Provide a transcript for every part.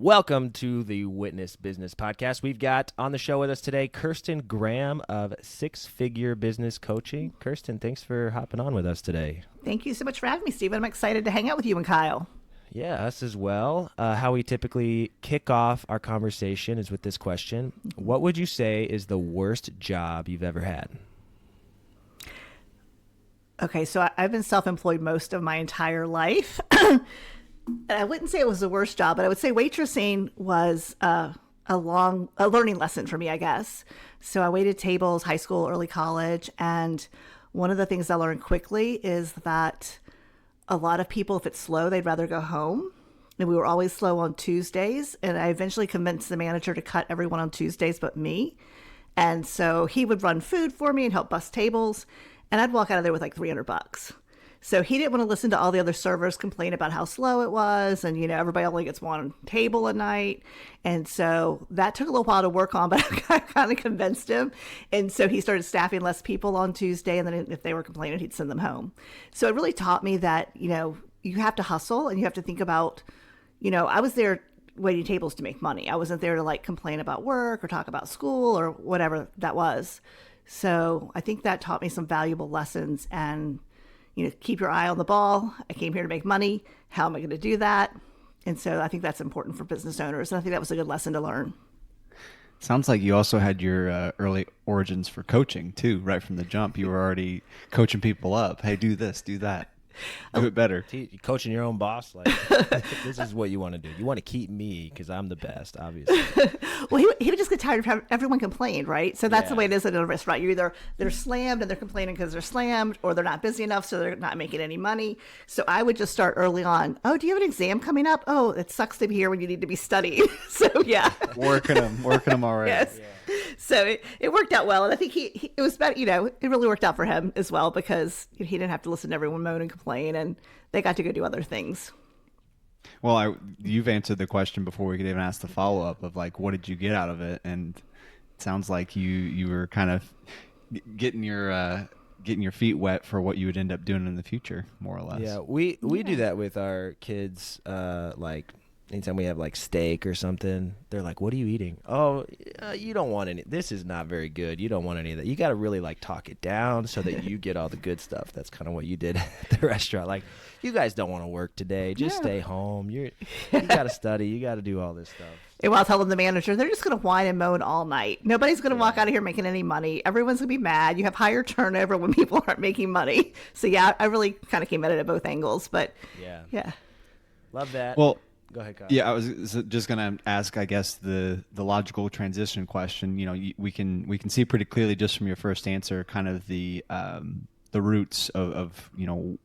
Welcome to the Witness Business Podcast. We've got on the show with us today Kirsten Graham of Six Figure Business Coaching. Kirsten, thanks for hopping on with us today. Thank you so much for having me, Stephen. I'm excited to hang out with you and Kyle. Yeah, us as well. How we typically kick off our conversation is with this question. What would you say is the worst job you've ever had? Okay, so I've been self-employed most of my entire life. I wouldn't say it was the worst job, but I would say waitressing was a learning lesson for me, I guess. So I waited tables, high school, early college, and one of the things I learned quickly is that a lot of people, if it's slow, they'd rather go home. And we were always slow on Tuesdays, and I eventually convinced the manager to cut everyone on Tuesdays but me. And so he would run food for me and help bus tables, and I'd walk out of there with like $300. So he didn't want to listen to all the other servers complain about how slow it was. And, everybody only gets one table a night. And so that took a little while to work on, but I kind of convinced him. And so he started staffing less people on Tuesday. And then if they were complaining, he'd send them home. So it really taught me that, you have to hustle and you have to think about, I was there waiting tables to make money. I wasn't there to like complain about work or talk about school or whatever that was. So I think that taught me some valuable lessons and keep your eye on the ball. I came here to make money. How am I going to do that? And so I think that's important for business owners. And I think that was a good lesson to learn. Sounds like you also had your early origins for coaching too, right from the jump. You were already coaching people up. Hey, do this, do that. Do it better. You're coaching your own boss. Like, this is what you want to do. You want to keep me because I'm the best, obviously. Well, he would just get tired of having everyone complain, right? So that's the way it is at a restaurant. They're slammed and they're complaining because they're slammed, or they're not busy enough, so they're not making any money. So I would just start early on. Oh, do you have an exam coming up? Oh, it sucks to be here when you need to be studying. So yeah, working them already. Yes. Yeah. So it worked out well, and I think it was better. It really worked out for him as well because he didn't have to listen to everyone moan and complain, and they got to go do other things. Well, you've answered the question before we could even ask the follow up of like, what did you get out of it? And it sounds like you were kind of getting your feet wet for what you would end up doing in the future, more or less. Yeah, we do that with our kids. Like anytime we have like steak or something, they're like, "What are you eating?" "Oh, you don't want any. This is not very good. You don't want any of that. You got to really like talk it down so that you get all the good stuff." That's kind of what you did at the restaurant. Like, you guys don't want to work today. Just stay home. You got to study. You got to do all this stuff. And while telling the manager, they're just going to whine and moan all night. Nobody's going to walk out of here making any money. Everyone's going to be mad. You have higher turnover when people aren't making money. So yeah, I really kind of came at it at both angles. But yeah. Love that. Well, go ahead, Kyle. Yeah, I was just going to ask, I guess, the logical transition question. We can see pretty clearly just from your first answer kind of the roots of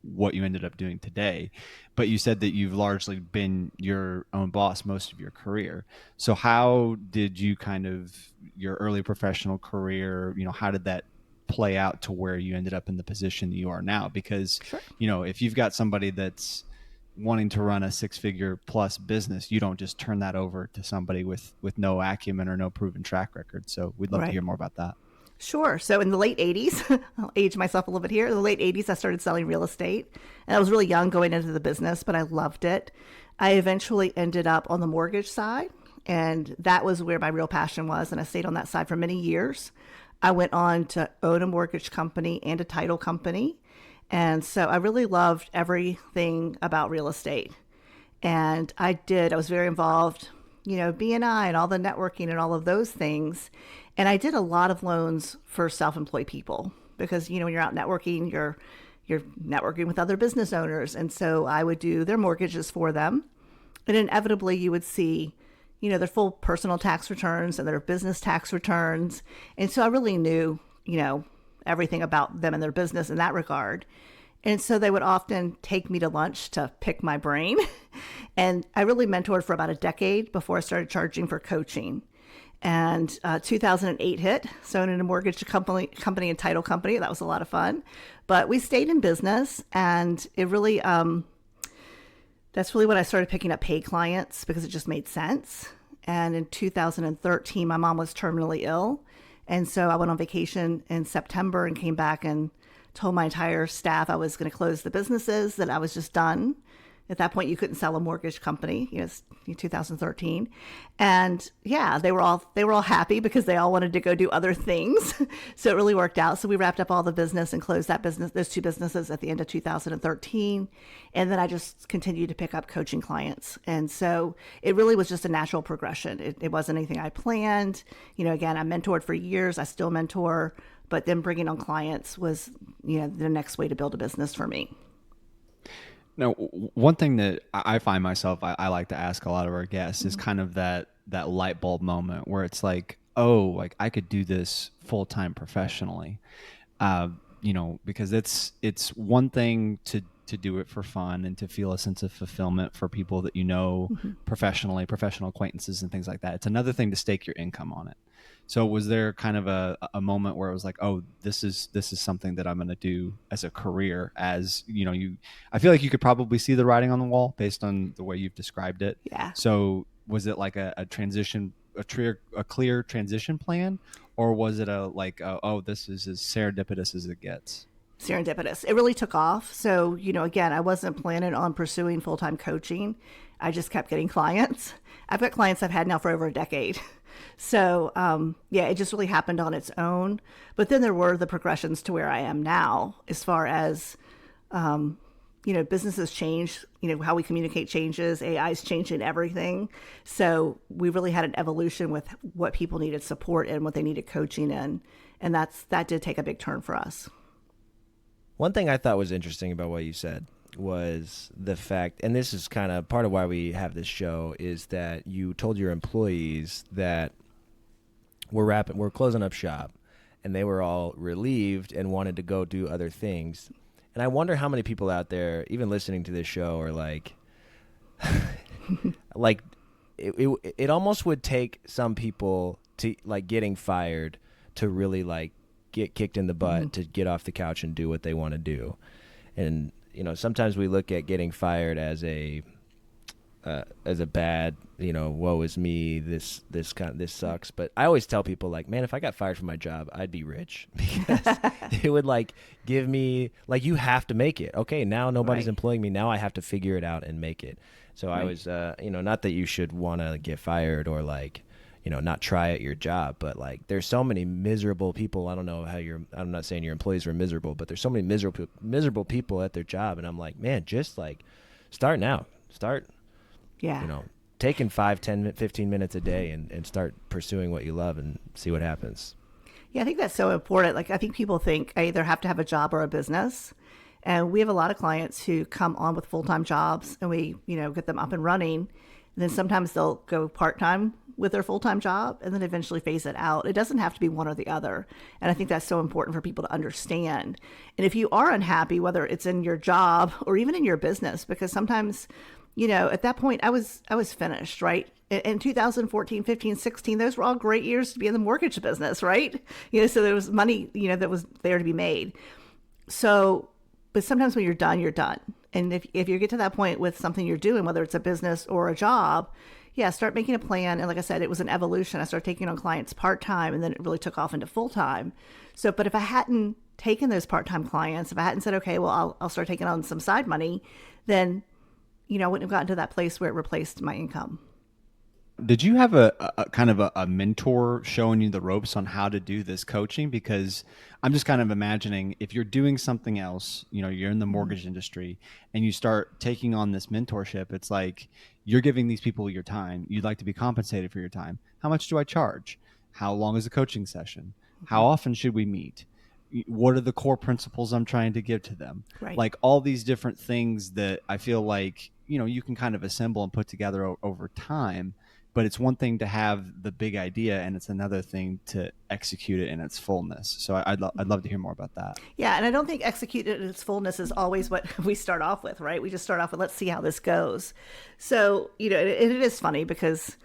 what you ended up doing today. But you said that you've largely been your own boss most of your career. So how did you kind of your early professional career, how did that play out to where you ended up in the position that you are now? Because, Sure. If you've got somebody that's wanting to run a six-figure plus business, you don't just turn that over to somebody with no acumen or no proven track record. So we'd love to hear more about that. Sure. So in the late 80s, I'll age myself a little bit here. In the late 80s, I started selling real estate. And I was really young going into the business, but I loved it. I eventually ended up on the mortgage side, and that was where my real passion was. And I stayed on that side for many years. I went on to own a mortgage company and a title company. And so I really loved everything about real estate. And I was very involved, B&I and all the networking and all of those things. And I did a lot of loans for self-employed people because, when you're out networking, you're networking with other business owners. And so I would do their mortgages for them. And inevitably you would see, their full personal tax returns and their business tax returns. And so I really knew, everything about them and their business in that regard. And so they would often take me to lunch to pick my brain. And I really mentored for about a decade before I started charging for coaching. And 2008 hit, so in a mortgage company and title company, that was a lot of fun. But we stayed in business, and it really, that's really when I started picking up paid clients because it just made sense. And in 2013, my mom was terminally ill. And so I went on vacation in September and came back and told my entire staff I was going to close the businesses, that I was just done. At that point, you couldn't sell a mortgage company. It's 2013, and yeah, they were all happy because they all wanted to go do other things. So it really worked out. So we wrapped up all the business and closed those two businesses at the end of 2013, and then I just continued to pick up coaching clients. And so it really was just a natural progression. It wasn't anything I planned. Again, I mentored for years. I still mentor, but then bringing on clients was the next way to build a business for me. Now, one thing that I find myself, I like to ask a lot of our guests is kind of that light bulb moment where it's like, oh, like I could do this full time professionally, because it's one thing to do it for fun and to feel a sense of fulfillment for people that professionally, professional acquaintances and things like that. It's another thing to stake your income on it. So was there kind of a moment where it was like, oh, this is something that I'm going to do as a career? As I feel like you could probably see the writing on the wall based on the way you've described it. Yeah. So was it like a clear transition plan, or was it this is as serendipitous as it gets? Serendipitous. It really took off. So, again, I wasn't planning on pursuing full-time coaching. I just kept getting clients. I've got clients I've had now for over a decade. So, it just really happened on its own. But then there were the progressions to where I am now, as far as, businesses change, how we communicate changes, AI is changing everything. So we really had an evolution with what people needed support in, what they needed coaching in. And that did take a big turn for us. One thing I thought was interesting about what you said was the fact, and this is kind of part of why we have this show, is that you told your employees that we're closing up shop, and they were all relieved and wanted to go do other things. And I wonder how many people out there, even listening to this show, are like, like it almost would take some people to like getting fired to really like get kicked in the butt to get off the couch and do what they want to do. And sometimes we look at getting fired as a bad, woe is me, this sucks. But I always tell people, like, man, if I got fired from my job, I'd be rich, because it would like give me, like, you have to make it. Okay, now nobody's employing me. Now I have to figure it out and make it. So I was, not that you should want to get fired or like, not try at your job, but like there's so many miserable people. I don't know how I'm not saying your employees were miserable, but there's so many miserable people at their job. And I'm like, man, just like start now. Taking 5, 10, 15 minutes a day and start pursuing what you love and see what happens. Yeah, I think that's so important. Like, I think people think I either have to have a job or a business. And we have a lot of clients who come on with full-time jobs, and we, get them up and running. And then sometimes they'll go part-time with their full-time job and then eventually phase it out. It doesn't have to be one or the other. And I think that's so important for people to understand. And if you are unhappy, whether it's in your job or even in your business, because sometimes, at that point I was finished, right? In 2014, 15, 16, those were all great years to be in the mortgage business, right? So there was money, that was there to be made. So, but sometimes when you're done, you're done. And if you get to that point with something you're doing, whether it's a business or a job, start making a plan. And like I said, it was an evolution. I started taking on clients part-time, and then it really took off into full-time. So, but if I hadn't taken those part-time clients, if I hadn't said, okay, well, I'll start taking on some side money, then, I wouldn't have gotten to that place where it replaced my income. Did you have a kind of a mentor showing you the ropes on how to do this coaching? Because I'm just kind of imagining if you're doing something else, you're in the mortgage industry and you start taking on this mentorship, it's like you're giving these people your time. You'd like to be compensated for your time. How much do I charge? How long is a coaching session? How often should we meet? What are the core principles I'm trying to give to them? Right. Like all these different things that I feel like, you can kind of assemble and put together over time. But it's one thing to have the big idea, and it's another thing to execute it in its fullness. So I'd love to hear more about that. Yeah, and I don't think execute it in its fullness is always what we start off with, right? We just start off with, let's see how this goes. So, it is funny because,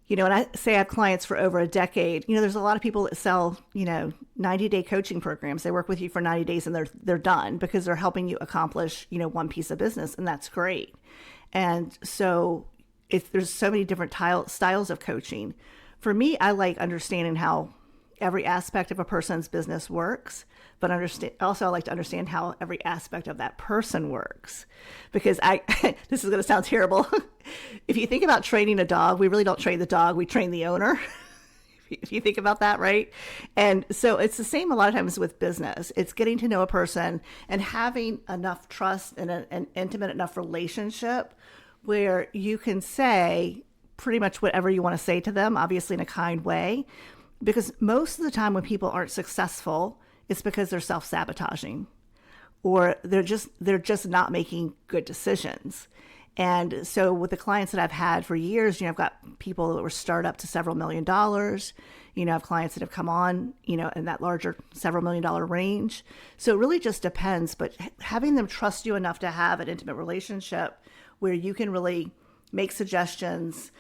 when I say I have clients for over a decade, there's a lot of people that sell, 90-day coaching programs. They work with you for 90 days and they're done because they're helping you accomplish, one piece of business, and that's great. And so there's so many different styles of coaching. For me, I like understanding how, every aspect of a person's business works, but also I like to understand how every aspect of that person works. Because this is going to sound terrible. If you think about training a dog, we really don't train the dog, we train the owner. If you think about that, right? And so it's the same a lot of times with business. It's getting to know a person and having enough trust and an intimate enough relationship where you can say pretty much whatever you want to say to them, obviously in a kind way. Because most of the time when people aren't successful, it's because they're self-sabotaging or they're just not making good decisions. And so with the clients that I've had for years, I've got people that were startup to several $1 million. I have clients that have come on, in that larger several $1 million range. So it really just depends. But having them trust you enough to have an intimate relationship where you can really make suggestions,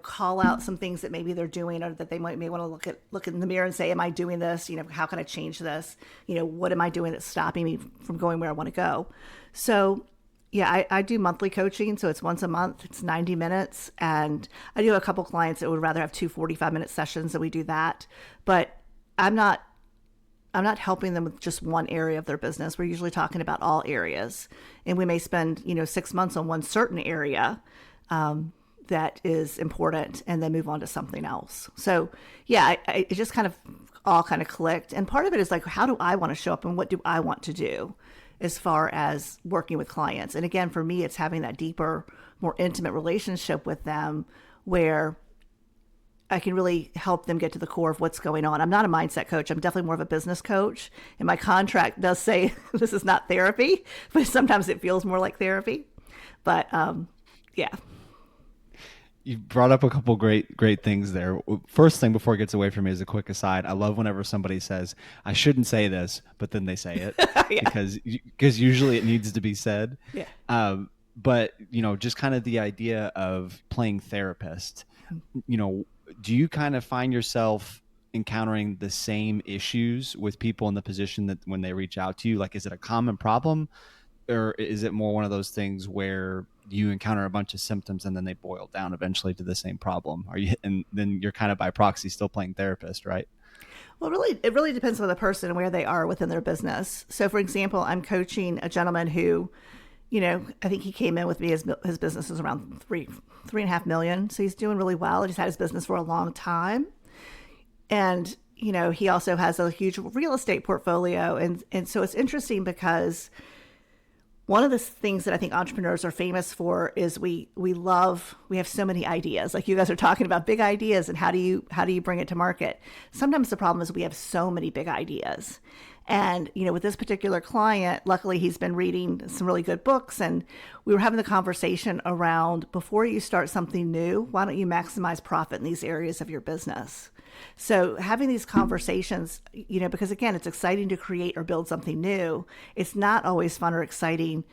call out some things that maybe they're doing or that they may want to look in the mirror and say, am I doing this? How can I change this? What am I doing that's stopping me from going where I want to go? So yeah, I do monthly coaching. So it's once a month, it's 90 minutes. And I do have a couple clients that would rather have 2 45-minute sessions, and we do that. But I'm not helping them with just one area of their business. We're usually talking about all areas. And we may spend, 6 months on one certain area, that is important and then move on to something else. So yeah, it just kind of all kind of clicked. And part of it is like, how do I want to show up and what do I want to do as far as working with clients? And again, for me, it's having that deeper, more intimate relationship with them where I can really help them get to the core of what's going on. I'm not a mindset coach. I'm definitely more of a business coach. And my contract does say this is not therapy, but sometimes it feels more like therapy. But yeah. You brought up a couple great things there. First thing before it gets away from me is a quick aside. I love whenever somebody says, I shouldn't say this, but then they say it Yeah. because usually it needs to be said. Yeah. But, just kind of the idea of playing therapist, do you kind of find yourself encountering the same issues with people in the position that when they reach out to you? Like, is it a common problem? Or is it more one of those things where you encounter a bunch of symptoms and then they boil down eventually to the same problem? And then you're kind of by proxy still playing therapist, right? Well, it really depends on the person and where they are within their business. So for example, I'm coaching a gentleman who, I think he came in with me, his business is around 3.5 million. So he's doing really well. He's had his business for a long time. And, he also has a huge real estate portfolio. And so it's interesting because one of the things that I think entrepreneurs are famous for is we have so many ideas. Like you guys are talking about big ideas and how do you bring it to market? Sometimes the problem is we have so many big ideas. And, with this particular client, luckily he's been reading some really good books, and we were having the conversation around, before you start something new, why don't you maximize profit in these areas of your business? So having these conversations, because again, it's exciting to create or build something new. It's not always fun or exciting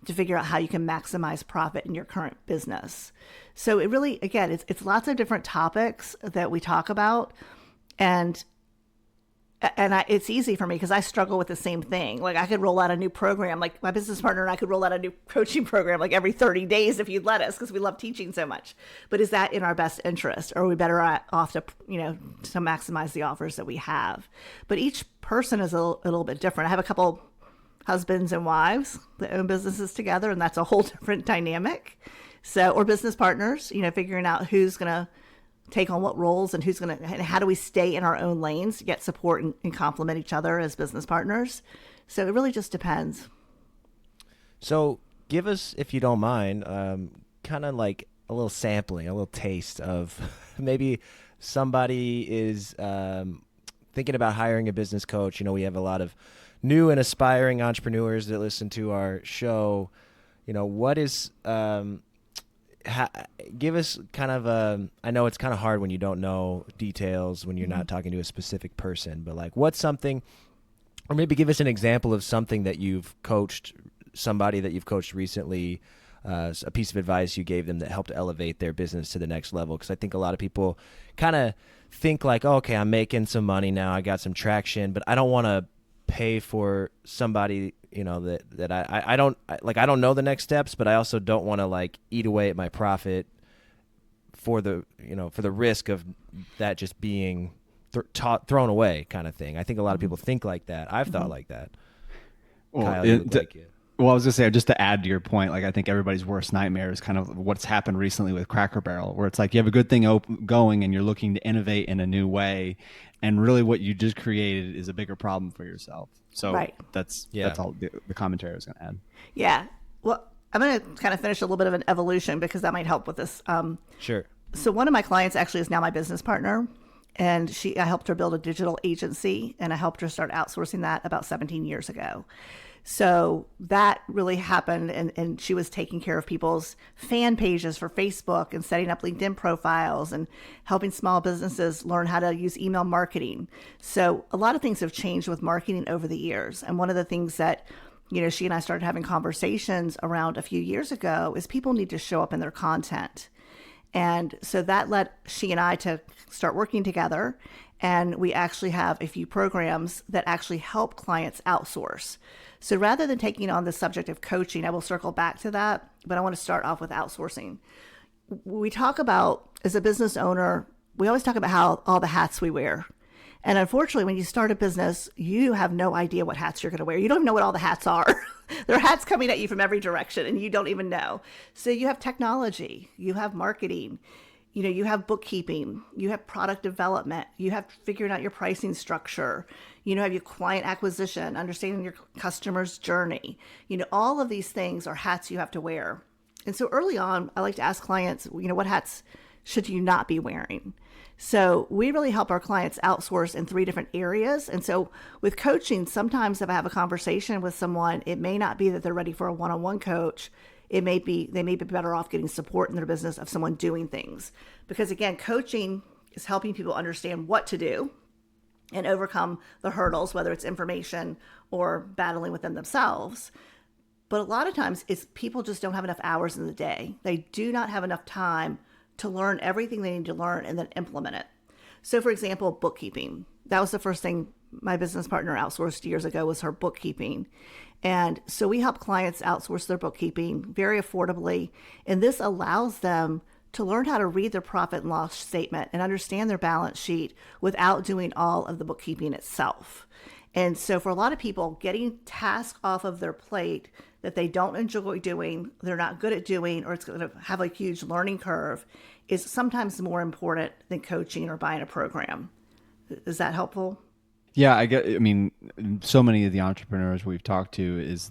to figure out how you can maximize profit in your current business. So it really, again, it's lots of different topics that we talk about. And it's easy for me because I struggle with the same thing. Like I could roll out a new program, like my business partner and I could roll out a new coaching program like every 30 days if you'd let us, because we love teaching so much. But is that in our best interest? Or are we better off to maximize the offers that we have? But each person is a little bit different. I have a couple husbands and wives that own businesses together, and that's a whole different dynamic. So, or business partners, figuring out who's going to take on what roles and and how do we stay in our own lanes, get support and complement each other as business partners. So it really just depends. So give us, if you don't mind, kind of like a little sampling, a little taste of maybe somebody is thinking about hiring a business coach. We have a lot of new and aspiring entrepreneurs that listen to our show. What is give us kind of I know it's kind of hard when you don't know details when you're not talking to a specific person, but like what's something, or maybe give us an example of something that you've coached, somebody that you've coached recently, a piece of advice you gave them that helped elevate their business to the next level. Because I think a lot of people kind of think like, oh, okay, I'm making some money now, I got some traction, but I don't want to pay for somebody that I don't know the next steps, but I also don't want to like eat away at my profit for the risk of that just being thrown away kind of thing. I think a lot of people think like that. I've thought like that. Well, Kyle, you look like it. Well, I was gonna say, just to add to your point, like I think everybody's worst nightmare is kind of what's happened recently with Cracker Barrel, where it's like you have a good thing going and you're looking to innovate in a new way, and really what you just created is a bigger problem for yourself. So Right. that's Yeah. all the commentary I was gonna add. Yeah. Well, I'm going to kind of finish a little bit of an evolution because that might help with this. Sure. So one of my clients actually is now my business partner, and I helped her build a digital agency, and I helped her start outsourcing that about 17 years ago. So that really happened, and she was taking care of people's fan pages for Facebook and setting up LinkedIn profiles and helping small businesses learn how to use email marketing. So a lot of things have changed with marketing over the years. And one of the things that she and I started having conversations around a few years ago is people need to show up in their content. And so that led she and I to start working together. And we actually have a few programs that actually help clients outsource. So rather than taking on the subject of coaching, I will circle back to that, but I want to start off with outsourcing. We talk about, as a business owner, we always talk about how all the hats we wear. And unfortunately, when you start a business, you have no idea what hats you're going to wear. You don't even know what all the hats are. There are hats coming at you from every direction, and you don't even know. So you have technology, you have marketing, you have bookkeeping, you have product development, you have figuring out your pricing structure, have your client acquisition, understanding your customer's journey. All of these things are hats you have to wear. And so early on, I like to ask clients, what hats should you not be wearing? So we really help our clients outsource in 3 different areas. And so with coaching, sometimes if I have a conversation with someone, it may not be that they're ready for a one-on-one coach. It may be, they may be better off getting support in their business of someone doing things. Because again, coaching is helping people understand what to do and overcome the hurdles, whether it's information or battling with them themselves. But a lot of times it's people just don't have enough hours in the day. They do not have enough time to learn everything they need to learn and then implement it. So for example, bookkeeping. That was the first thing my business partner outsourced years ago, was her bookkeeping. And so we help clients outsource their bookkeeping very affordably. And this allows them to learn how to read their profit and loss statement and understand their balance sheet without doing all of the bookkeeping itself. And so for a lot of people, getting tasks off of their plate that they don't enjoy doing, they're not good at doing, or it's going to have a huge learning curve, is sometimes more important than coaching or buying a program. Is that helpful? Yeah, I mean, so many of the entrepreneurs we've talked to is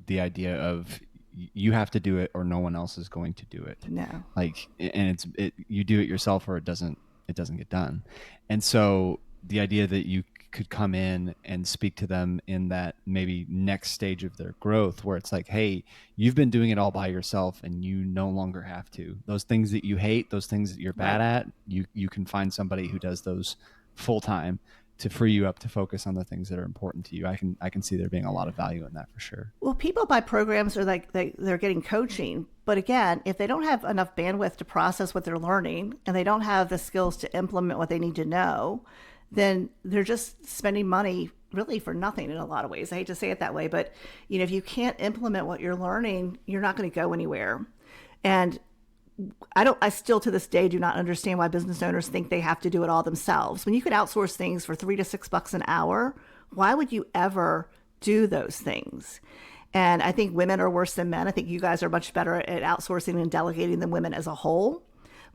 the idea of you have to do it or no one else is going to do it. No. Like, and you do it yourself or it doesn't get done. And so the idea that you could come in and speak to them in that maybe next stage of their growth, where it's like, hey, you've been doing it all by yourself and you no longer have to. Those things that you hate, those things that you're bad at, you can find somebody who does those full time to free you up to focus on the things that are important to you. I can see there being a lot of value in that for sure. Well, people buy programs or they're getting coaching, but again, if they don't have enough bandwidth to process what they're learning and they don't have the skills to implement what they need to know, then they're just spending money really for nothing in a lot of ways. I hate to say it that way, but if you can't implement what you're learning, you're not going to go anywhere. And I still to this day do not understand why business owners think they have to do it all themselves. When you could outsource things for $3 to $6 an hour, why would you ever do those things? And I think women are worse than men. I think you guys are much better at outsourcing and delegating than women as a whole.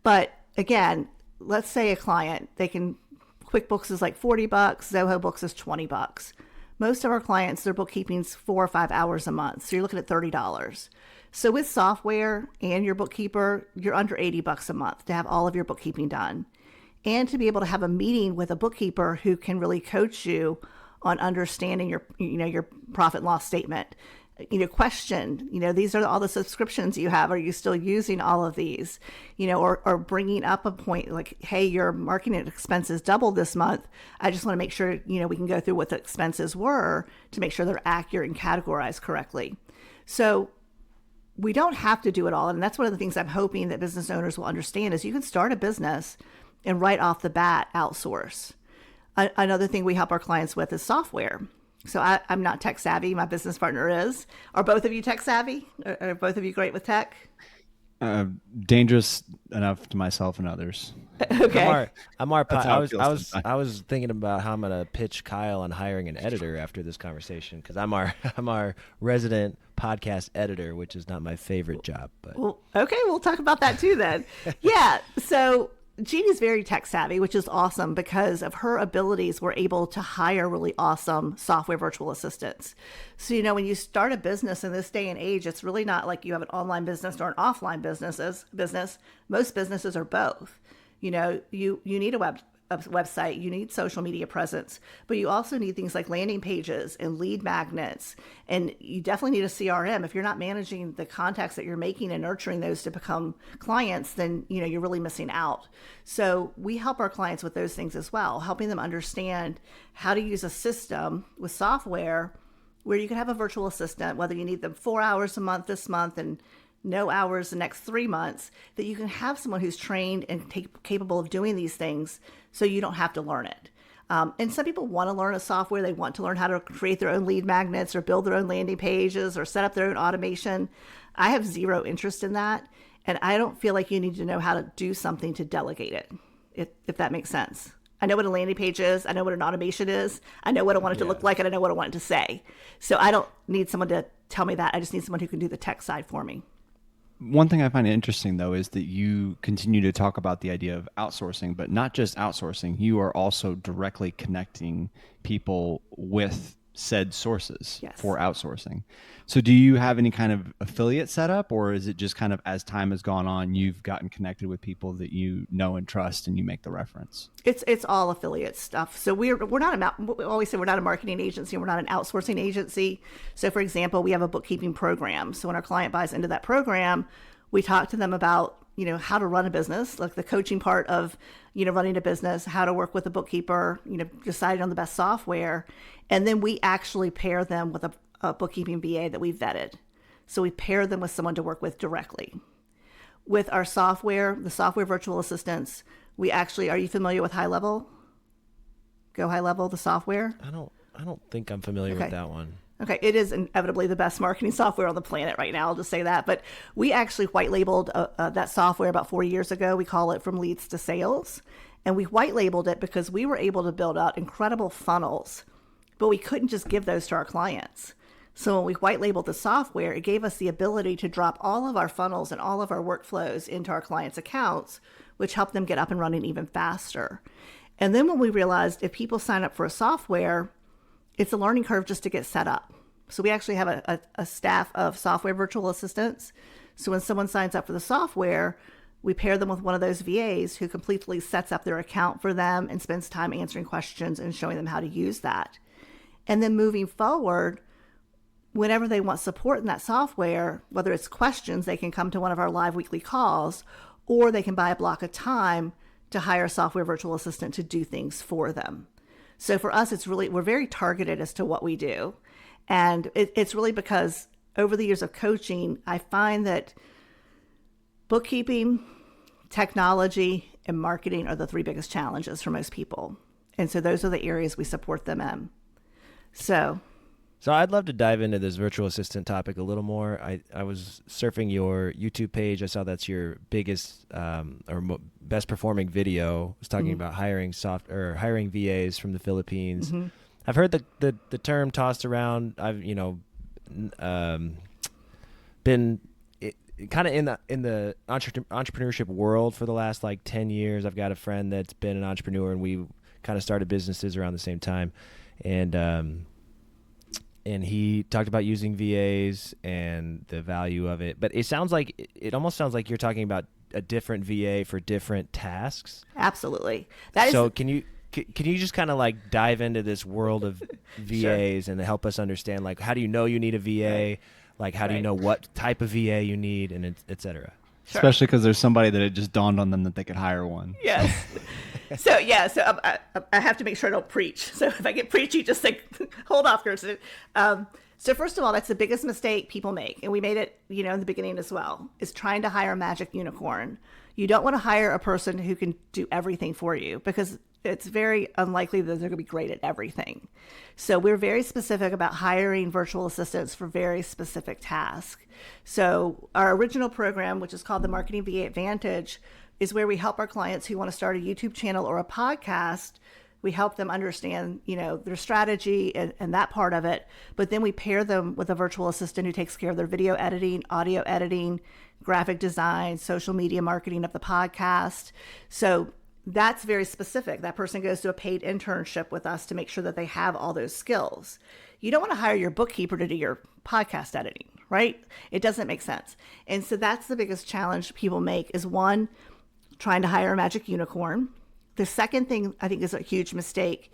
But again, let's say a client, QuickBooks is like $40, Zoho Books is $20. Most of our clients, their bookkeeping's 4 or 5 hours a month. So you're looking at $30. So with software and your bookkeeper, you're under $80 a month to have all of your bookkeeping done. And to be able to have a meeting with a bookkeeper who can really coach you on understanding your profit and loss statement. Question, these are all the subscriptions you have. Are you still using all of these? Or bringing up a point like, hey, your marketing expenses doubled this month. I just want to make sure, we can go through what the expenses were to make sure they're accurate and categorized correctly. So we don't have to do it all. And that's one of the things I'm hoping that business owners will understand is you can start a business and right off the bat outsource. Another thing we help our clients with is software. So I'm not tech savvy. My business partner is. Are both of you tech savvy? Are both of you great with tech? Dangerous enough to myself and others. Okay. That's how it feels sometimes. I was thinking about how I'm gonna pitch Kyle on hiring an editor after this conversation, because I'm our resident podcast editor, which is not my favorite job. But Well, okay, we'll talk about that too then. Yeah. So Jeannie's very tech savvy, which is awesome because of her abilities. We're able to hire really awesome software virtual assistants. So, when you start a business in this day and age, it's really not like you have an online business or an offline business. Most businesses are both. You need a website, you need social media presence, but you also need things like landing pages and lead magnets. And you definitely need a CRM. If you're not managing the contacts that you're making and nurturing those to become clients, then, you're really missing out. So we help our clients with those things as well, helping them understand how to use a system with software where you can have a virtual assistant, whether you need them 4 hours a month this month and no hours the next 3 months, that you can have someone who's trained and capable of doing these things so you don't have to learn it. And some people want to learn a software. They want to learn how to create their own lead magnets or build their own landing pages or set up their own automation. I have zero interest in that. And I don't feel like you need to know how to do something to delegate it, if that makes sense. I know what a landing page is. I know what an automation is. I know what I want it to look like, and I know what I want it to say. So I don't need someone to tell me that. I just need someone who can do the tech side for me. One thing I find interesting, though, is that you continue to talk about the idea of outsourcing, but not just outsourcing. You are also directly connecting people with said sources for outsourcing. So do you have any kind of affiliate setup, or is it just kind of as time has gone on, you've gotten connected with people that you know and trust and you make the reference? It's all affiliate stuff. So we always say we're not a marketing agency, we're not an outsourcing agency. So for example, we have a bookkeeping program. So when our client buys into that program, we talk to them about how to run a business, like the coaching part of running a business, how to work with a bookkeeper, deciding on the best software. And then we actually pair them with a bookkeeping VA that we've vetted. So we pair them with someone to work with directly. With our software, the software virtual assistants, we actually, are you familiar with High Level? Go High Level, the software? I don't think I'm familiar with that one. Okay, it is inevitably the best marketing software on the planet right now, I'll just say that. But we actually white labeled that software about 4 years ago. We call it From Leads to Sales. And we white labeled it because we were able to build out incredible funnels, but we couldn't just give those to our clients. So when we white labeled the software, it gave us the ability to drop all of our funnels and all of our workflows into our clients' accounts, which helped them get up and running even faster. And then when we realized if people sign up for a software, it's a learning curve just to get set up. So we actually have a staff of software virtual assistants. So when someone signs up for the software, we pair them with one of those VAs who completely sets up their account for them and spends time answering questions and showing them how to use that. And then moving forward, whenever they want support in that software, whether it's questions, they can come to one of our live weekly calls, or they can buy a block of time to hire a software virtual assistant to do things for them. So for us, we're very targeted as to what we do. And it's really because over the years of coaching, I find that bookkeeping, technology, and marketing are the three biggest challenges for most people. And so those are the areas we support them in. So I'd love to dive into this virtual assistant topic a little more. I was surfing your YouTube page. I saw that's your biggest best performing video. It was talking about hiring VAs from the Philippines. Mm-hmm. I've heard the term tossed around. I've been kind of in the entrepreneurship world for the last 10 years. I've got a friend that's been an entrepreneur, and we kind of started businesses around the same time. And he talked about using VAs and the value of it. But it almost sounds like you're talking about a different VA for different tasks. Absolutely. Can you just kind of dive into this world of VAs and help us understand how do you know you need a VA? Right. How do you know what type of VA you need, and et cetera? Sure. Especially because there's somebody that it just dawned on them that they could hire one. Yes. So I have to make sure I don't preach. So if I get preachy, just hold off, Kirsten. So first of all, that's the biggest mistake people make. And we made it, in the beginning as well, is trying to hire a magic unicorn. You don't want to hire a person who can do everything for you, because it's very unlikely that they're going to be great at everything. So we're very specific about hiring virtual assistants for very specific tasks. So our original program, which is called the Marketing VA Advantage, is where we help our clients who want to start a YouTube channel or a podcast. We help them understand, their strategy and that part of it. But then we pair them with a virtual assistant who takes care of their video editing, audio editing, graphic design, social media marketing of the podcast. So that's very specific. That person goes to a paid internship with us to make sure that they have all those skills. You don't want to hire your bookkeeper to do your podcast editing, right? It doesn't make sense. And so that's the biggest challenge people make is, one, trying to hire a magic unicorn. The second thing I think is a huge mistake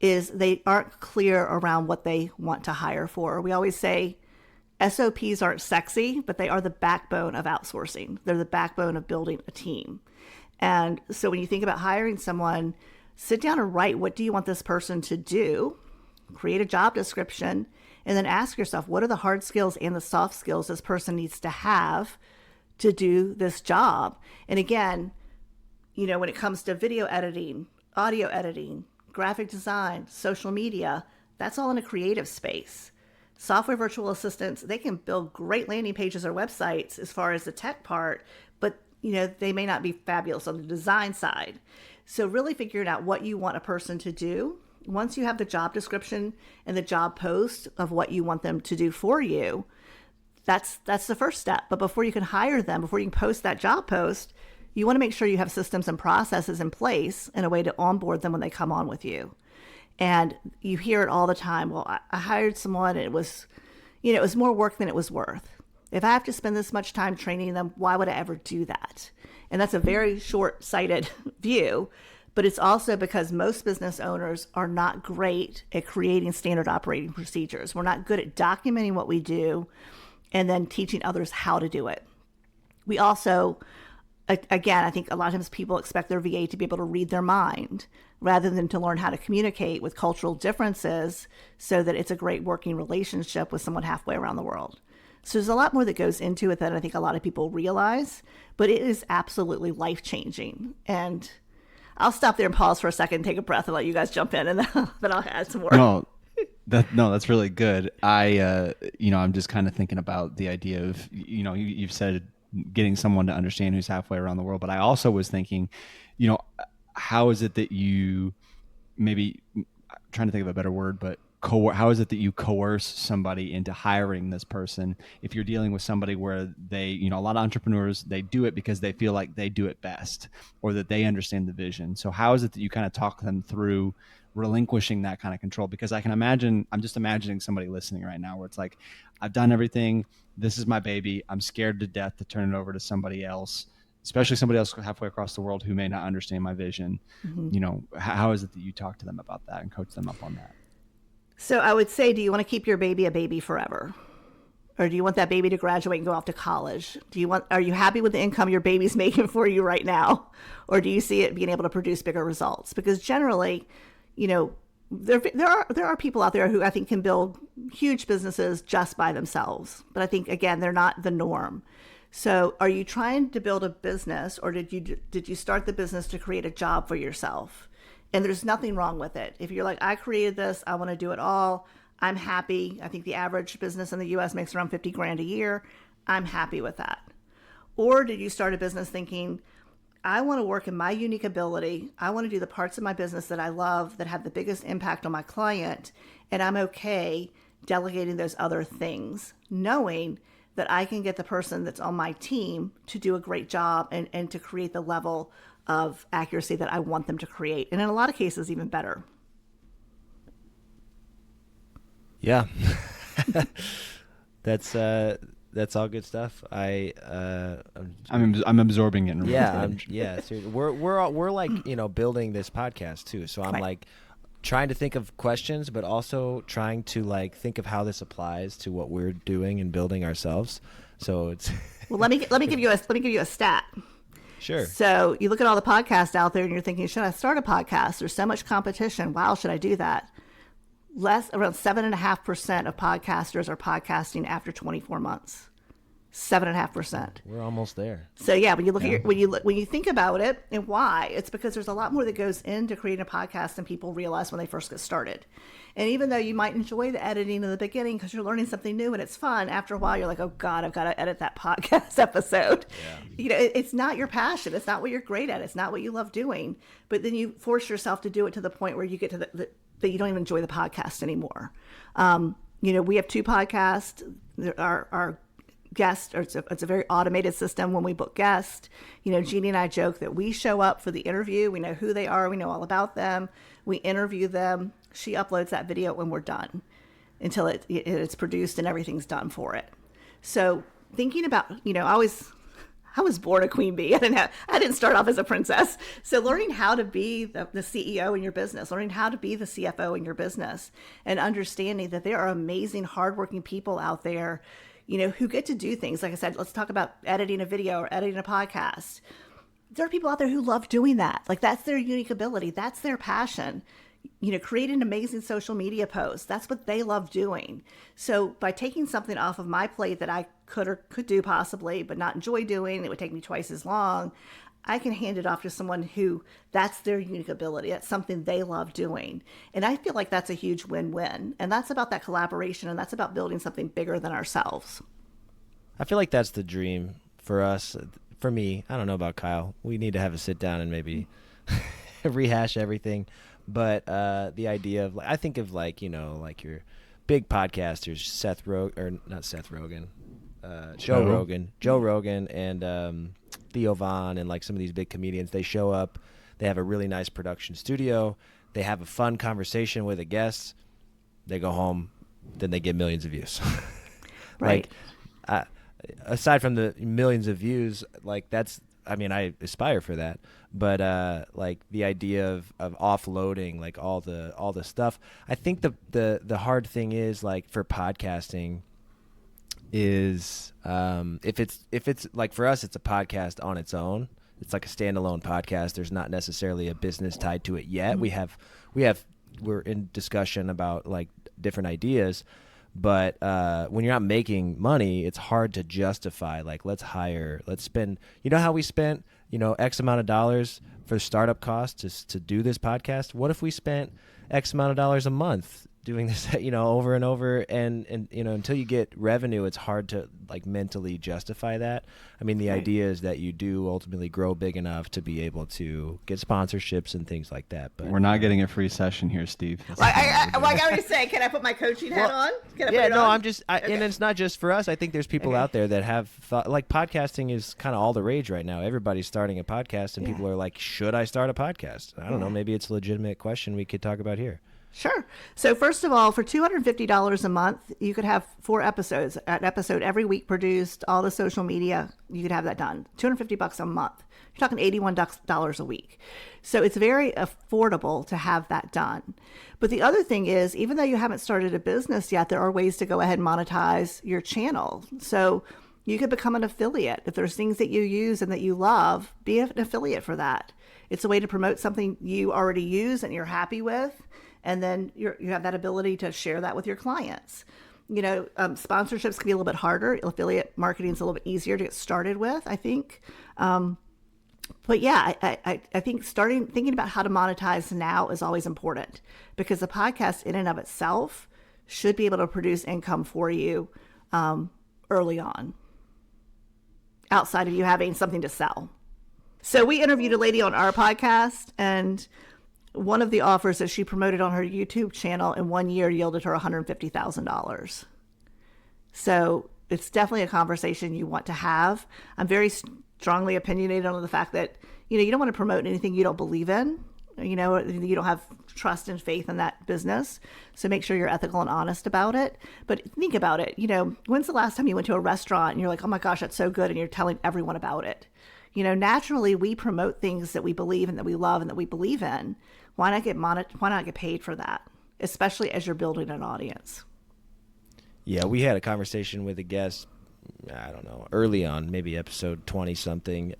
is they aren't clear around what they want to hire for. We always say SOPs aren't sexy, but they are the backbone of outsourcing. They're the backbone of building a team. And so when you think about hiring someone, sit down and write, what do you want this person to do? Create a job description, and then ask yourself, what are the hard skills and the soft skills this person needs to have to do this job? And again, when it comes to video editing, audio editing, graphic design, social media, that's all in a creative space. Software virtual assistants, they can build great landing pages or websites as far as the tech part, but they may not be fabulous on the design side. So really figuring out what you want a person to do. Once you have the job description and the job post of what you want them to do for you, that's the first step. But before you can hire them, before you can post that job post, you want to make sure you have systems and processes in place in a way to onboard them when they come on with you. And you hear it all the time. Well, I hired someone and it was more work than it was worth. If I have to spend this much time training them, why would I ever do that? And that's a very short-sighted view, but it's also because most business owners are not great at creating standard operating procedures. We're not good at documenting what we do and then teaching others how to do it. We also, again, I think a lot of times people expect their VA to be able to read their mind rather than to learn how to communicate with cultural differences so that it's a great working relationship with someone halfway around the world. So there's a lot more that goes into it than I think a lot of people realize, but it is absolutely life-changing. And I'll stop there and pause for a second, take a breath, and let you guys jump in, and then I'll add some more. That's really good. I'm just kind of thinking about the idea of, you've said getting someone to understand who's halfway around the world, but I also was thinking, how is it that you maybe, I'm trying to think of a better word, but how is it that you coerce somebody into hiring this person if you're dealing with somebody where they, a lot of entrepreneurs, they do it because they feel like they do it best or that they understand the vision. So how is it that you kind of talk them through relinquishing that kind of control? Because I can imagine, I'm just imagining somebody listening right now where it's like, I've done everything. This is my baby. I'm scared to death to turn it over to somebody else, especially somebody else halfway across the world who may not understand my vision. Mm-hmm. How is it that you talk to them about that and coach them up on that? So I would say, do you want to keep your baby a baby forever? Or do you want that baby to graduate and go off to college? Are you happy with the income your baby's making for you right now? Or do you see it being able to produce bigger results? Because generally, there are people out there who I think can build huge businesses just by themselves. But I think, again, they're not the norm. So are you trying to build a business, or did you start the business to create a job for yourself? And there's nothing wrong with it. If you're like, I created this, I want to do it all, I'm happy. I think the average business in the US makes around $50,000 a year. I'm happy with that. Or did you start a business thinking, I want to work in my unique ability. I want to do the parts of my business that I love, that have the biggest impact on my client. And I'm okay delegating those other things, knowing that I can get the person that's on my team to do a great job and to create the level of accuracy that I want them to create. And in a lot of cases, even better. Yeah. That's all good stuff. I'm absorbing it. Seriously. We're like, building this podcast too. So I'm like trying to think of questions, but also trying to like think of how this applies to what we're doing and building ourselves. So it's well, let me give you a stat. Sure. So you look at all the podcasts out there and you're thinking, should I start a podcast? There's so much competition. Wow, should I do that? Around 7.5% of podcasters are podcasting after 24 months. 7.5%. We're almost there. So yeah, when you look at when you think about it and why, it's because there's a lot more that goes into creating a podcast than people realize when they first get started. And even though you might enjoy the editing in the beginning because you're learning something new and it's fun, after a while you're like, oh God, I've got to edit that podcast episode. Yeah. It's not your passion. It's not what you're great at. It's not what you love doing. But then you force yourself to do it to the point where you get to that you don't even enjoy the podcast anymore. We have 2 podcasts. Our guest, or it's a very automated system when we book guests. Jeannie and I joke that we show up for the interview. We know who they are. We know all about them. We interview them. She uploads that video when we're done until it's produced and everything's done for it. So thinking about, I was born a queen bee. I didn't start off as a princess. So learning how to be the CEO in your business, learning how to be the CFO in your business, and understanding that there are amazing, hardworking people out there who get to do things. Like I said, let's talk about editing a video or editing a podcast. There are people out there who love doing that. Like, that's their unique ability. That's their passion. Creating amazing social media posts. That's what they love doing. So by taking something off of my plate that I could do possibly, but not enjoy doing, it would take me twice as long, I can hand it off to someone who that's their unique ability. That's something they love doing. And I feel like that's a huge win-win. And that's about that collaboration, and that's about building something bigger than ourselves. I feel like that's the dream for us. For me, I don't know about Kyle. We need to have a sit down and maybe rehash everything. But the idea of, I think of like your big podcasters, Joe Rogan and Theo Von and like some of these big comedians. They show up, they have a really nice production studio, they have a fun conversation with a guest, they go home, then they get millions of views. Right. Aside from the millions of views, like I aspire for that, but like the idea of offloading like all the stuff. I think the hard thing is, like, for podcasting is if it's like, for us, it's a podcast on its own. It's like a standalone podcast. There's not necessarily a business tied to it yet. Mm-hmm. We're in discussion about like different ideas. But when you're not making money, it's hard to justify, like, let's spend, how we spent, X amount of dollars for startup costs to do this podcast. What if we spent X amount of dollars a month doing this, over and over, and until you get revenue, it's hard to like mentally justify that. I mean, the idea is that you do ultimately grow big enough to be able to get sponsorships and things like that. But we're not getting a free session here, Steve. I always say, can I put my coaching hat on? And it's not just for us. I think there's people out there that have thought, like, podcasting is kind of all the rage right now. Everybody's starting a podcast, and people are like, should I start a podcast? I don't know. Maybe it's a legitimate question we could talk about here. Sure. So first of all, for $250 a month, you could have 4 episodes, an episode every week produced, all the social media. You could have that done. $250 a month. You're talking $81 a week. So it's very affordable to have that done. But the other thing is, even though you haven't started a business yet, there are ways to go ahead and monetize your channel. So you could become an affiliate. If there's things that you use and that you love, be an affiliate for that. It's a way to promote something you already use and you're happy with. And then you have that ability to share that with your clients. Sponsorships can be a little bit harder. Affiliate marketing is a little bit easier to get started with, I think. But yeah, I think thinking about how to monetize now is always important, because the podcast in and of itself should be able to produce income for you early on, outside of you having something to sell. So we interviewed a lady on our podcast, and one of the offers that she promoted on her YouTube channel in 1 year yielded her $150,000. So it's definitely a conversation you want to have. I'm very strongly opinionated on the fact that, you don't want to promote anything you don't believe in. You don't have trust and faith in that business. So make sure you're ethical and honest about it. But think about it. When's the last time you went to a restaurant and you're like, oh my gosh, that's so good, and you're telling everyone about it? Naturally we promote things that we believe in, that we love, and that we believe in. Why not get paid for that, especially as you're building an audience? Yeah, we had a conversation with a guest, I don't know, early on, maybe episode 20-something,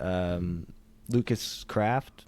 Lucas Kraft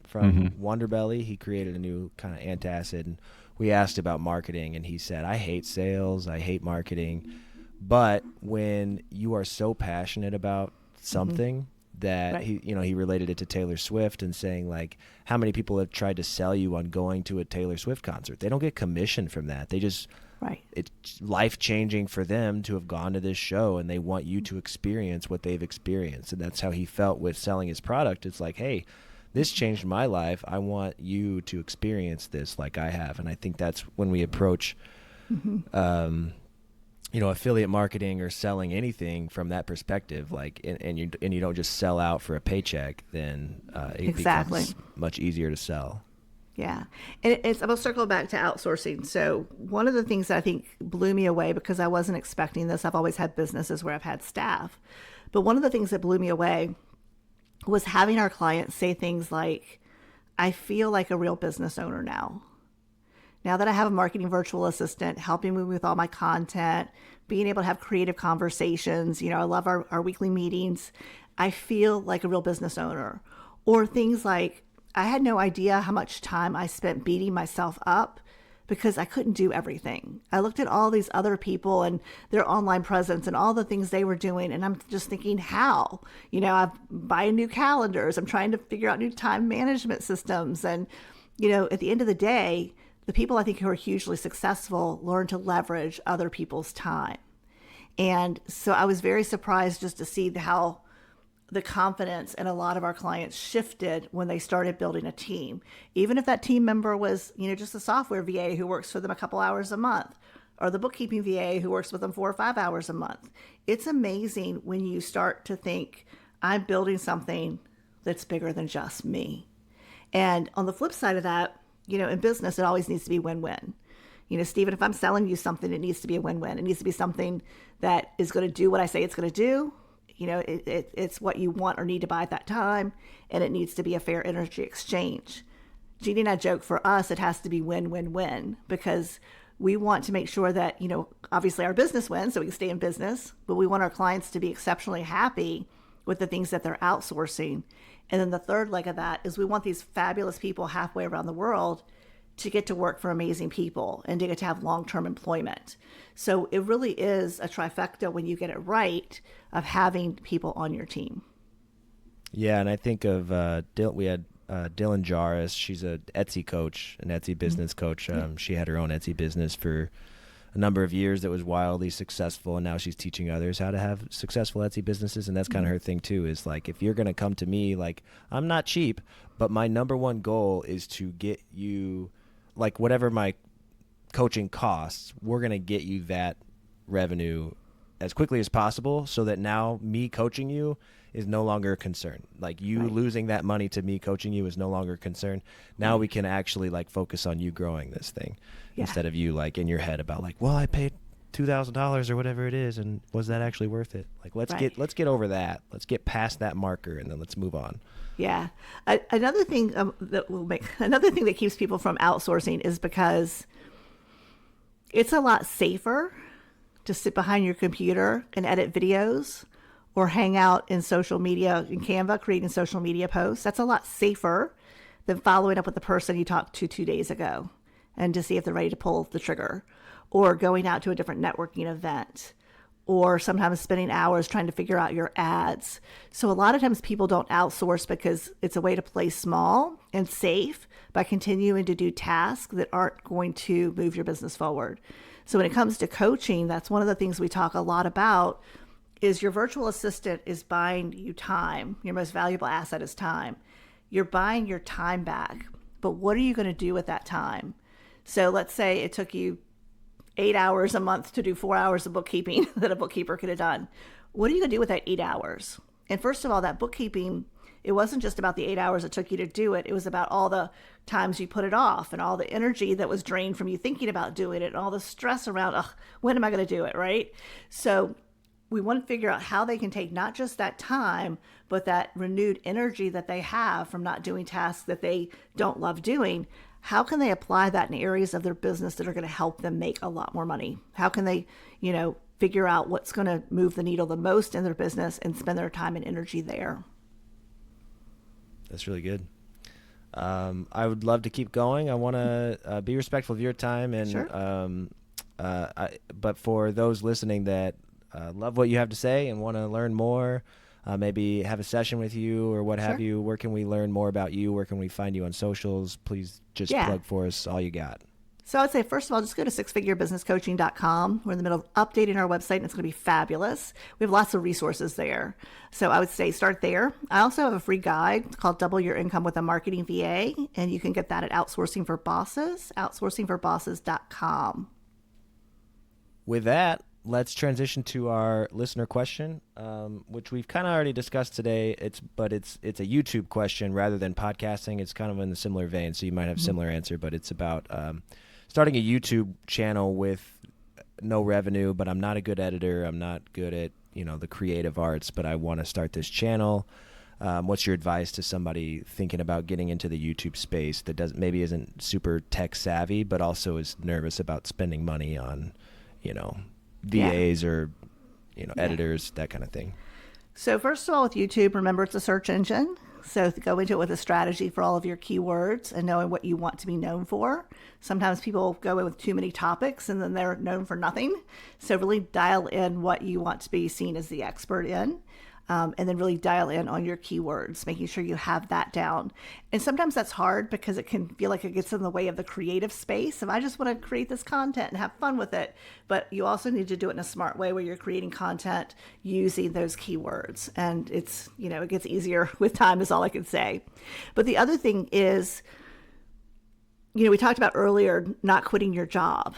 from Wonderbelly. He created a new kind of antacid, and we asked about marketing, and he said, I hate sales, I hate marketing, But when you are so passionate about something that Right. he related it to Taylor Swift and saying like, how many people have tried to sell you on going to a Taylor Swift concert? They don't get commission from that. They just, Right. it's life-changing for them to have gone to this show, and they want you to experience what they've experienced. And that's how he felt with selling his product. It's like, hey, this changed my life. I want you to experience this like I have. And I think that's when we approach affiliate marketing or selling anything from that perspective, like, and you don't just sell out for a paycheck, then it Exactly. becomes much easier to sell. Yeah. And I'm going to circle back to outsourcing. So one of the things that I think blew me away, because I wasn't expecting this, I've always had businesses where I've had staff, but one of the things that blew me away was having our clients say things like, I feel like a real business owner now. Now that I have a marketing virtual assistant helping me with all my content, being able to have creative conversations, I love our weekly meetings. I feel like a real business owner. Or things like, I had no idea how much time I spent beating myself up because I couldn't do everything. I looked at all these other people and their online presence and all the things they were doing, and I'm just thinking, how? I'm buying new calendars. I'm trying to figure out new time management systems. And, at the end of the day, the people I think who are hugely successful learn to leverage other people's time. And so I was very surprised just to see how the confidence in a lot of our clients shifted when they started building a team. Even if that team member was, just a software VA who works for them a couple hours a month, or the bookkeeping VA who works with them 4 or 5 hours a month. It's amazing when you start to think, I'm building something that's bigger than just me. And on the flip side of that, in business, it always needs to be win-win. Stephen, if I'm selling you something, it needs to be a win-win. It needs to be something that is going to do what I say it's going to do. It's what you want or need to buy at that time, and it needs to be a fair energy exchange. Jeannie and I joke, for us, it has to be win-win-win, because we want to make sure that, obviously our business wins so we can stay in business, but we want our clients to be exceptionally happy with the things that they're outsourcing. And then the third leg of that is we want these fabulous people halfway around the world to get to work for amazing people and to get to have long-term employment. So it really is a trifecta when you get it right of having people on your team. Yeah, and I think of we had Dylan Jarvis. She's an Etsy coach, an Etsy business coach. She had her own Etsy business for a number of years that was wildly successful, and now she's teaching others how to have successful Etsy businesses. And that's kind of her thing too, is like, if you're going to come to me, like, I'm not cheap, but my number one goal is to get you, like, whatever my coaching costs, we're going to get you that revenue as quickly as possible, so that now me coaching you is no longer a concern. Like, you losing that money to me coaching you is no longer a concern. Now we can actually like focus on you growing this thing, instead of you like in your head about like, well, I paid $2,000 or whatever it is, and was that actually worth it? Like, let's get over that. Let's get past that marker, and then let's move on. Yeah. Another thing that keeps people from outsourcing is because it's a lot safer to sit behind your computer and edit videos or hang out in social media, in Canva, creating social media posts. That's a lot safer than following up with the person you talked to 2 days ago and to see if they're ready to pull the trigger, or going out to a different networking event, or sometimes spending hours trying to figure out your ads. So a lot of times people don't outsource because it's a way to play small and safe by continuing to do tasks that aren't going to move your business forward. So when it comes to coaching, that's one of the things we talk a lot about, is your virtual assistant is buying you time. Your most valuable asset is time. You're buying your time back, but what are you going to do with that time? So let's say it took you 8 hours a month to do 4 hours of bookkeeping that a bookkeeper could have done. What are you going to do with that 8 hours? And first of all, that bookkeeping, it wasn't just about the 8 hours it took you to do it. It was about all the times you put it off and all the energy that was drained from you thinking about doing it and all the stress around, when am I going to do it, right? So we want to figure out how they can take not just that time, but that renewed energy that they have from not doing tasks that they don't love doing. How can they apply that in areas of their business that are going to help them make a lot more money? How can they, figure out what's going to move the needle the most in their business and spend their time and energy there? That's really good. I would love to keep going. I want to be respectful of your time, and Sure. but for those listening that love what you have to say and want to learn more, maybe have a session with you or what have Sure. you, where can we learn more about you? Where can we find you on socials? Please just Yeah. plug for us all you got. So I would say, first of all, just go to sixfigurebusinesscoaching.com. We're in the middle of updating our website, and it's going to be fabulous. We have lots of resources there. So I would say start there. I also have a free guide called Double Your Income with a Marketing VA, and you can get that at Outsourcing for Bosses, outsourcingforbosses.com. With that, let's transition to our listener question, which we've kind of already discussed today. It's a YouTube question rather than podcasting. It's kind of in the similar vein, so you might have a similar answer, but it's about starting a YouTube channel with no revenue, but I'm not a good editor. I'm not good at, the creative arts, but I want to start this channel. What's your advice to somebody thinking about getting into the YouTube space that maybe isn't super tech savvy, but also is nervous about spending money on, VAs or, editors, that kind of thing? So first of all, with YouTube, remember it's a search engine. So go into it with a strategy for all of your keywords and knowing what you want to be known for. Sometimes people go in with too many topics and then they're known for nothing. So really dial in what you want to be seen as the expert in. And then really dial in on your keywords, making sure you have that down. And sometimes that's hard because it can feel like it gets in the way of the creative space. If I just want to create this content and have fun with it, but you also need to do it in a smart way where you're creating content using those keywords. And it's, it gets easier with time is all I can say. But the other thing is, we talked about earlier, not quitting your job.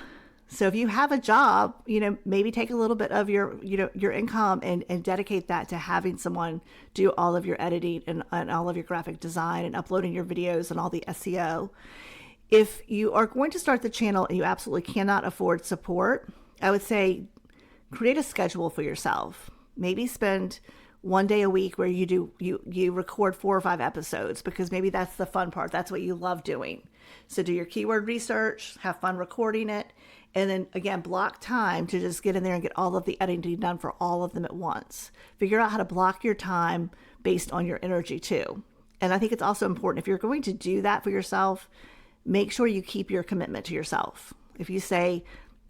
So if you have a job, maybe take a little bit of your income and dedicate that to having someone do all of your editing and all of your graphic design and uploading your videos and all the SEO. If you are going to start the channel and you absolutely cannot afford support, I would say create a schedule for yourself. Maybe spend one day a week where you record 4 or 5 episodes, because maybe that's the fun part. That's what you love doing. So do your keyword research, have fun recording it. And then again, block time to just get in there and get all of the editing done for all of them at once. Figure out how to block your time based on your energy too. And I think it's also important, if you're going to do that for yourself, make sure you keep your commitment to yourself. If you say,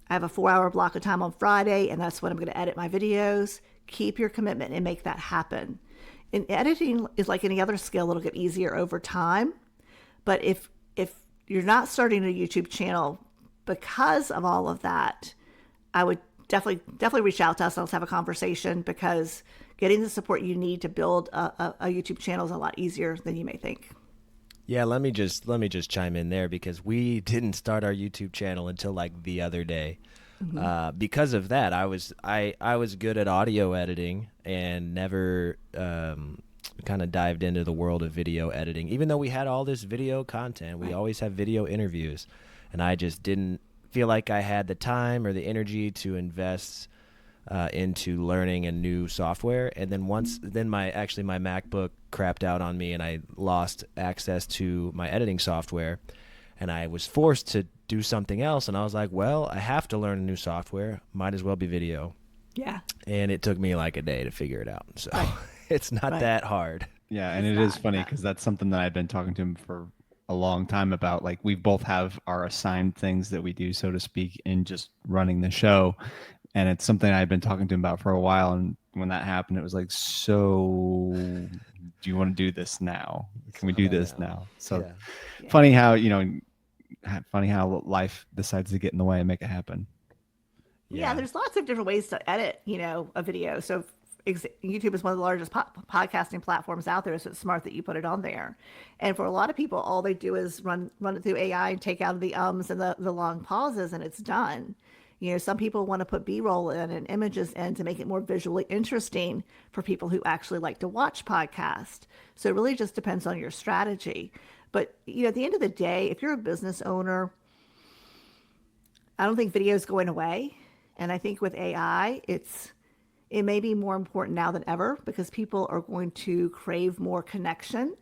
I have a 4-hour block of time on Friday and that's when I'm going to edit my videos, keep your commitment and make that happen. And editing is like any other skill, it'll get easier over time. But if you're not starting a YouTube channel because of all of that, I would definitely reach out to us and let's have a conversation, because getting the support you need to build a YouTube channel is a lot easier than you may think. Yeah, let me just chime in there, because we didn't start our YouTube channel until like the other day. Because of that, I was good at audio editing and never kind of dived into the world of video editing. Even though we had all this video content, we always have video interviews. And I just didn't feel like I had the time or the energy to invest into learning a new software. And then my MacBook crapped out on me and I lost access to my editing software. And I was forced to do something else. And I was like, well, I have to learn a new software. Might as well be video. Yeah. And it took me like a day to figure it out. So it's not that hard. Yeah, and it is funny because that's something that I've been talking to him for a long time about. Like, we both have our assigned things that we do, so to speak, in just running the show. And it's something I've been talking to him about for a while. And when that happened, it was like, so do you want to do this now? Can we do this now? So funny how, life decides to get in the way and make it happen. Yeah, there's lots of different ways to edit, a video. So YouTube is one of the largest podcasting platforms out there, so it's smart that you put it on there. And for a lot of people, all they do is run it through AI and take out the ums and the long pauses, and it's done. Some people want to put B-roll in and images in to make it more visually interesting for people who actually like to watch podcasts. So it really just depends on your strategy. But, at the end of the day, if you're a business owner, I don't think video is going away. And I think with AI, it may be more important now than ever, because people are going to crave more connection.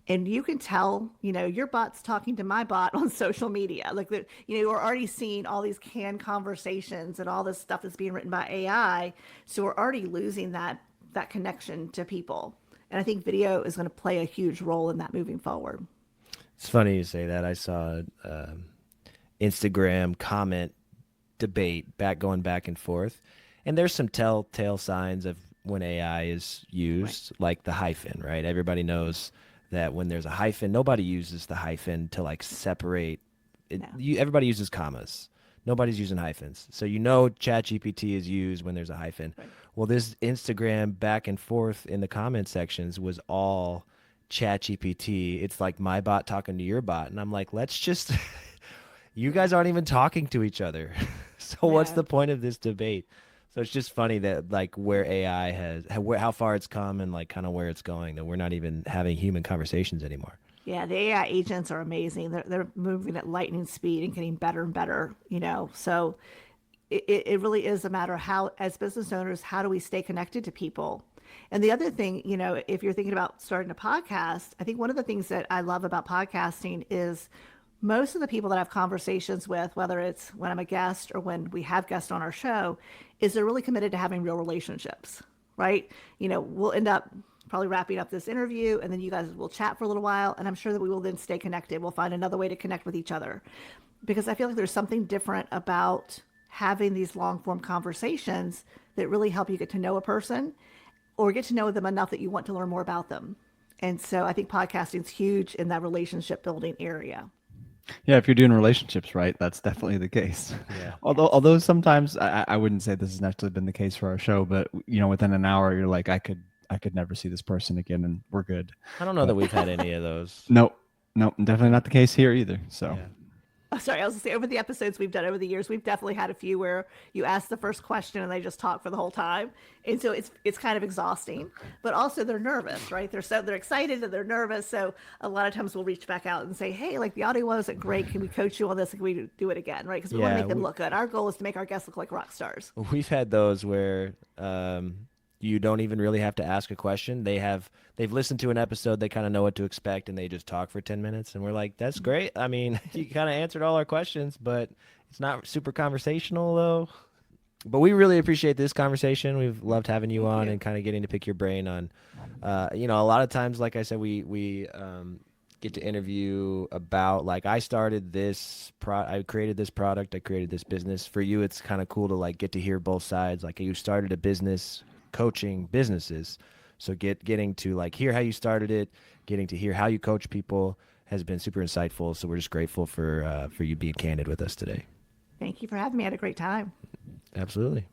And you can tell, your bot's talking to my bot on social media. Like, we're already seeing all these canned conversations and all this stuff that's being written by AI. So we're already losing that connection to people. And I think video is going to play a huge role in that moving forward. It's funny you say that. I saw Instagram comment debate going back and forth. And there's some telltale signs of when AI is used, like the hyphen, right? Everybody knows that when there's a hyphen, nobody uses the hyphen to like separate. Everybody uses commas. Nobody's using hyphens. So ChatGPT is used when there's a hyphen. Right. Well, this Instagram back and forth in the comment sections was all ChatGPT. It's like my bot talking to your bot. And I'm like, let's just, you guys aren't even talking to each other. So what's the point of this debate? So it's just funny that like where AI how far it's come and like kind of where it's going, that we're not even having human conversations anymore. Yeah, the AI agents are amazing. They're moving at lightning speed and getting better and better, So it really is a matter of how, as business owners, how do we stay connected to people? And the other thing, if you're thinking about starting a podcast, I think one of the things that I love about podcasting is most of the people that I have conversations with, whether it's when I'm a guest or when we have guests on our show, is they're really committed to having real relationships, right? We'll end up probably wrapping up this interview and then you guys will chat for a little while. And I'm sure that we will then stay connected. We'll find another way to connect with each other, because I feel like there's something different about having these long form conversations that really help you get to know a person or get to know them enough that you want to learn more about them. And so I think podcasting is huge in that relationship building area. Yeah, if you're doing relationships right, that's definitely the case. Yeah. Although sometimes I wouldn't say this has naturally been the case for our show, but within an hour you're like, I could never see this person again and we're good. I don't know that we've had any of those. No, definitely not the case here either. So. Yeah. Oh, sorry, I was going to say, over the episodes we've done over the years, we've definitely had a few where you ask the first question and they just talk for the whole time. And so it's kind of exhausting, but also they're nervous, right? They're excited and they're nervous. So a lot of times we'll reach back out and say, hey, like the audio wasn't great. Can we coach you on this? Can we do it again? Right? Because we want to make them look good. Our goal is to make our guests look like rock stars. We've had those where you don't even really have to ask a question. They've listened to an episode, they kind of know what to expect, and they just talk for 10 minutes. And we're like, that's great. I mean, you kind of answered all our questions, but it's not super conversational though. But we really appreciate this conversation. We've loved having you on and kind of getting to pick your brain on, a lot of times, like I said, we get to interview about, like, I created this product, I created this business. For you, it's kind of cool to like get to hear both sides. Like, you started a business coaching businesses, so getting to like hear how you started it, getting to hear how you coach people has been super insightful. So we're just grateful for you being candid with us today. Thank you for having me. I had a great time. Absolutely.